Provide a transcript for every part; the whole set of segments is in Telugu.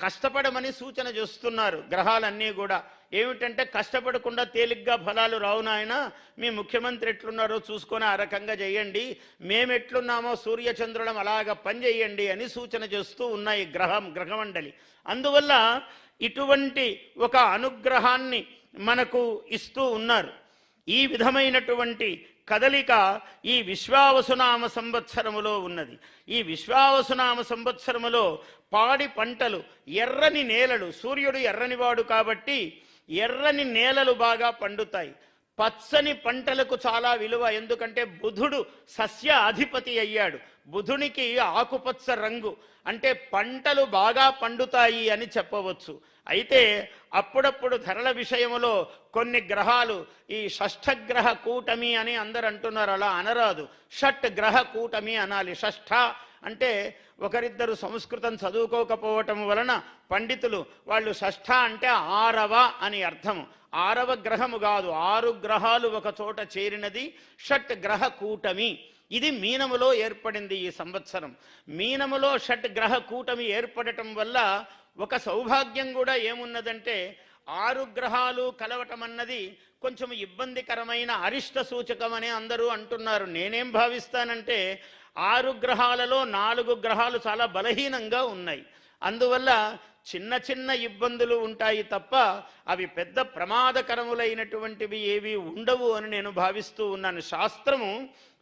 కష్టపడమని సూచన చేస్తున్నారు గ్రహాలన్నీ కూడా. ఏమిటంటే కష్టపడకుండా తేలిగ్గా ఫలాలు రావు నాయన, మీ ముఖ్యమంత్రి ఎట్లున్నారో చూసుకొని ఆ రకంగా చేయండి, మేమెట్లున్నామో సూర్యచంద్రులం అలాగ పనిచేయండి అని సూచన చేస్తూ ఉన్నాయి గ్రహమండలి. అందువల్ల ఇటువంటి ఒక అనుగ్రహాన్ని మనకు ఇస్తూ ఉన్నారు. ఈ విధమైనటువంటి కదలిక ఈ విశ్వావసునామ సంవత్సరములో ఉన్నది. ఈ విశ్వావసునామ సంవత్సరములో పాడి పంటలు, ఎర్రని నేలలు, సూర్యుడు ఎర్రనివాడు కాబట్టి ఎర్రని నేలలు బాగా పండుతాయి. పచ్చని పంటలకు చాలా విలువ, ఎందుకంటే బుధుడు సస్య అధిపతి అయ్యాడు. బుధునికి ఆకుపచ్చ రంగు అంటే పంటలు బాగా పండుతాయి అని చెప్పవచ్చు. అయితే అప్పుడప్పుడు ధరల విషయంలో కొన్ని గ్రహాలు, ఈ షష్ఠగ్రహ కూటమి అని అందరు అంటున్నారు, అలా అనరాదు, షట్ గ్రహ కూటమి అనాలి. షష్ఠ అంటే ఒకరిద్దరు సంస్కృతం చదువుకోకపోవటం వలన పండితులు వాళ్ళు షష్ఠ అంటే 6వ అని అర్థము. 6వ గ్రహము కాదు, 6 గ్రహాలు ఒక చోట చేరినది షట్ గ్రహ కూటమి. ఇది మీనములో ఏర్పడింది ఈ సంవత్సరం. మీనములో షట్ గ్రహ కూటమి ఏర్పడటం వల్ల ఒక సౌభాగ్యం కూడా ఏమున్నదంటే 6 గ్రహాలు కలవటం అన్నది కొంచెం ఇబ్బందికరమైన అరిష్ట సూచకం అని అందరూ అంటున్నారు. నేనేం భావిస్తానంటే 6 గ్రహాలలో 4 గ్రహాలు చాలా బలహీనంగా ఉన్నాయి. అందువల్ల చిన్న చిన్న ఇబ్బందులు ఉంటాయి తప్ప అవి పెద్ద ప్రమాదకరములైనటువంటివి ఏవి ఉండవు అని నేను భావిస్తూ ఉన్నాను.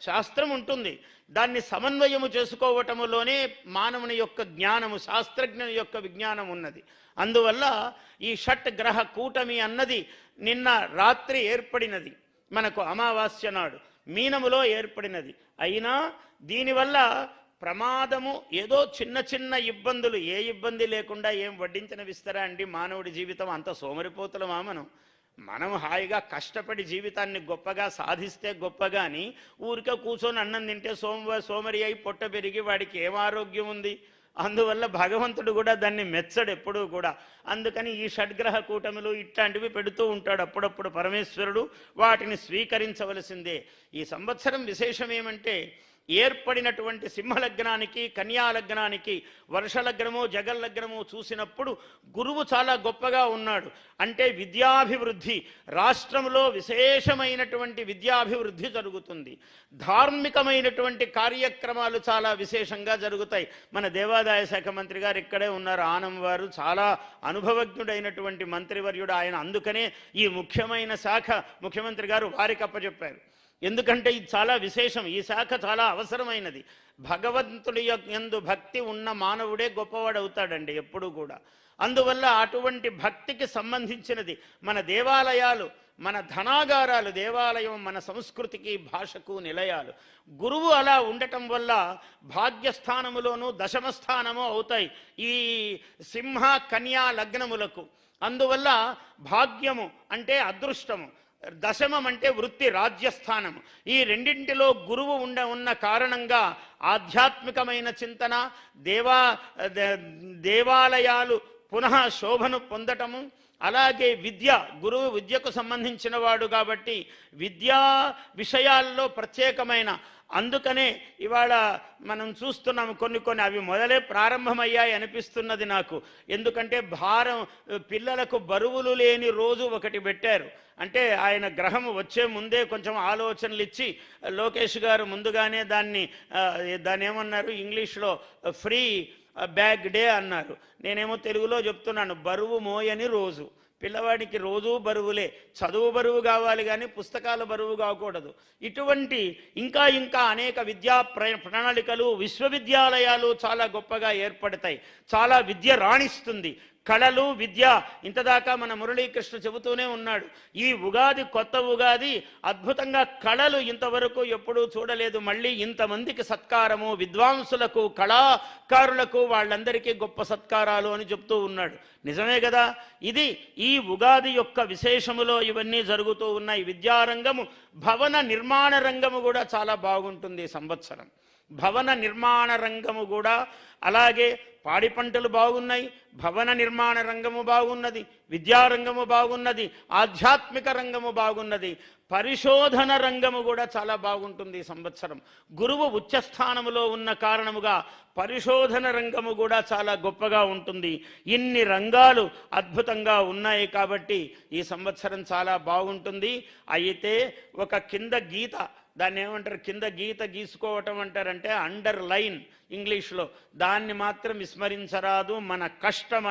శాస్త్రం ఉంటుంది, దాన్ని సమన్వయము చేసుకోవటములోనే మానవుని యొక్క జ్ఞానము, శాస్త్రజ్ఞుని యొక్క విజ్ఞానం ఉన్నది. అందువల్ల ఈ షట్ గ్రహ కూటమి అన్నది నిన్న రాత్రి ఏర్పడినది, మనకు అమావాస్య నాడు మీనములో ఏర్పడినది. అయినా దీనివల్ల ప్రమాదము ఏదో చిన్న చిన్న ఇబ్బందులు, ఏ ఇబ్బంది లేకుండా ఏం వడ్డించిన విస్తరా అండి మానవుడి జీవితం? అంత సోమరిపోతులమా మనం హాయిగా కష్టపడి జీవితాన్ని గొప్పగా సాధిస్తే గొప్పగాని ఊరికే కూర్చొని అన్నం తింటే సోమరి అయి పొట్ట పెరిగి వాడికి ఏం ఆరోగ్యం ఉంది? అందువల్ల భగవంతుడు కూడా దాన్ని మెచ్చడు ఎప్పుడూ కూడా. అందుకని ఈ షడ్గ్రహ కూటములు ఇట్లాంటివి పెడుతూ ఉంటాడు అప్పుడప్పుడు పరమేశ్వరుడు, వాటిని స్వీకరించవలసిందే. ఈ సంవత్సరం విశేషం ఏమంటే ఏర్పడినటువంటి సింహలగ్నానికి, కన్యాలగ్నానికి వర్షలగ్నము, జగల్లగ్నము చూసినప్పుడు గురువు చాలా గొప్పగా ఉన్నాడు. అంటే విద్యాభివృద్ధి, రాష్ట్రంలో విశేషమైనటువంటి విద్యాభివృద్ధి జరుగుతుంది. ధార్మికమైనటువంటి కార్యక్రమాలు చాలా విశేషంగా జరుగుతాయి. మన దేవాదాయ శాఖ మంత్రి గారు ఇక్కడే ఉన్నారు, ఆనం వారు, చాలా అనుభవజ్ఞుడైనటువంటి మంత్రివర్యుడు ఆయన. అందుకనే ఈ ముఖ్యమైన శాఖ ముఖ్యమంత్రి గారు వారికి అప్పచెప్పారు. ఎందుకంటే ఇది చాలా విశేషం, ఈ శాఖ చాలా అవసరమైనది. భగవంతుడి యందు భక్తి ఉన్న మానవుడే గొప్పవాడు అవుతాడండి ఎప్పుడూ కూడా. అందువల్ల అటువంటి భక్తికి సంబంధించినది మన దేవాలయాలు, మన ధనాగారాలు. దేవాలయం మన సంస్కృతికి, భాషకు నిలయాలు. గురువు అలా ఉండటం వల్ల భాగ్యస్థానములోనూ దశమ స్థానము అవుతాయి ఈ సింహ కన్యా లగ్నములకు. అందువల్ల భాగ్యము అంటే అదృష్టము, దశమం అంటే వృత్తి, రాజ్యస్థానం. ఈ రెండింటిలో గురువు ఉన్న కారణంగా ఆధ్యాత్మికమైన చింతన, దేవాలయాలు పునః శోభను పొందటము, అలాగే విద్య, గురువు విద్యకు సంబంధించిన వాడు కాబట్టి విద్యా విషయాల్లో ప్రత్యేకమైన. అందుకనే ఇవాళ మనం చూస్తున్నాము కొన్ని అవి మొదలే ప్రారంభమయ్యాయి అనిపిస్తున్నది నాకు. ఎందుకంటే పిల్లలకు బరువులు లేని రోజు ఒకటి పెట్టారు. అంటే ఆయన గ్రహం వచ్చే ముందే కొంచెం ఆలోచనలు ఇచ్చి లోకేష్ గారు ముందుగానే దాన్ని ఏమన్నారు ఇంగ్లీష్లో ఫ్రీ బ్యాగ్ డే అన్నారు. నేనేమో తెలుగులో చెప్తున్నాను, బరువు మోయని రోజు. పిల్లవాడికి రోజూ బరువులే, చదువు బరువు కావాలి కానీ పుస్తకాల బరువు కాకూడదు. ఇటువంటి ఇంకా అనేక విద్యా ప్రణాళికలు, విశ్వవిద్యాలయాలు చాలా గొప్పగా ఏర్పడతాయి. చాలా విద్య రాణిస్తుంది, కళలు, విద్య. ఇంతదాకా మన మురళీకృష్ణ చెబుతూనే ఉన్నాడు, ఈ ఉగాది కొత్త ఉగాది, అద్భుతంగా కళలు ఇంతవరకు ఎప్పుడూ చూడలేదు. మళ్ళీ ఇంతమందికి సత్కారము, విద్వాంసులకు, కళాకారులకు, వాళ్ళందరికీ గొప్ప సత్కారాలు అని చెప్తూ ఉన్నాడు. నిజమే కదా. ఇది ఈ ఉగాది యొక్క విశేషములో ఇవన్నీ జరుగుతూ ఉన్నాయి. విద్యారంగము, భవన నిర్మాణ రంగము కూడా చాలా బాగుంటుంది ఈ సంవత్సరం. భవన నిర్మాణ రంగము కూడా అలాగే పాడి పంటలు బాగున్నాయి, భవన నిర్మాణ రంగము బాగున్నది, విద్యారంగము బాగున్నది, ఆధ్యాత్మిక రంగము బాగున్నది, పరిశోధన రంగము కూడా చాలా బాగుంటుంది ఈ సంవత్సరం. గురువు ఉచ్చస్థానములో ఉన్న కారణముగా పరిశోధన రంగము కూడా చాలా గొప్పగా ఉంటుంది. ఇన్ని రంగాలు అద్భుతంగా ఉన్నాయి కాబట్టి ఈ సంవత్సరం చాలా బాగుంటుంది. అయితే ఒక కింద గీత, దాన్ని ఏమంటారు, కింద గీత గీసుకోవటం అంటారంటే అండర్ లైన్ ఇంగ్లీష్లో, దాన్ని మాత్రం విస్మరించరాదు. మన కష్టం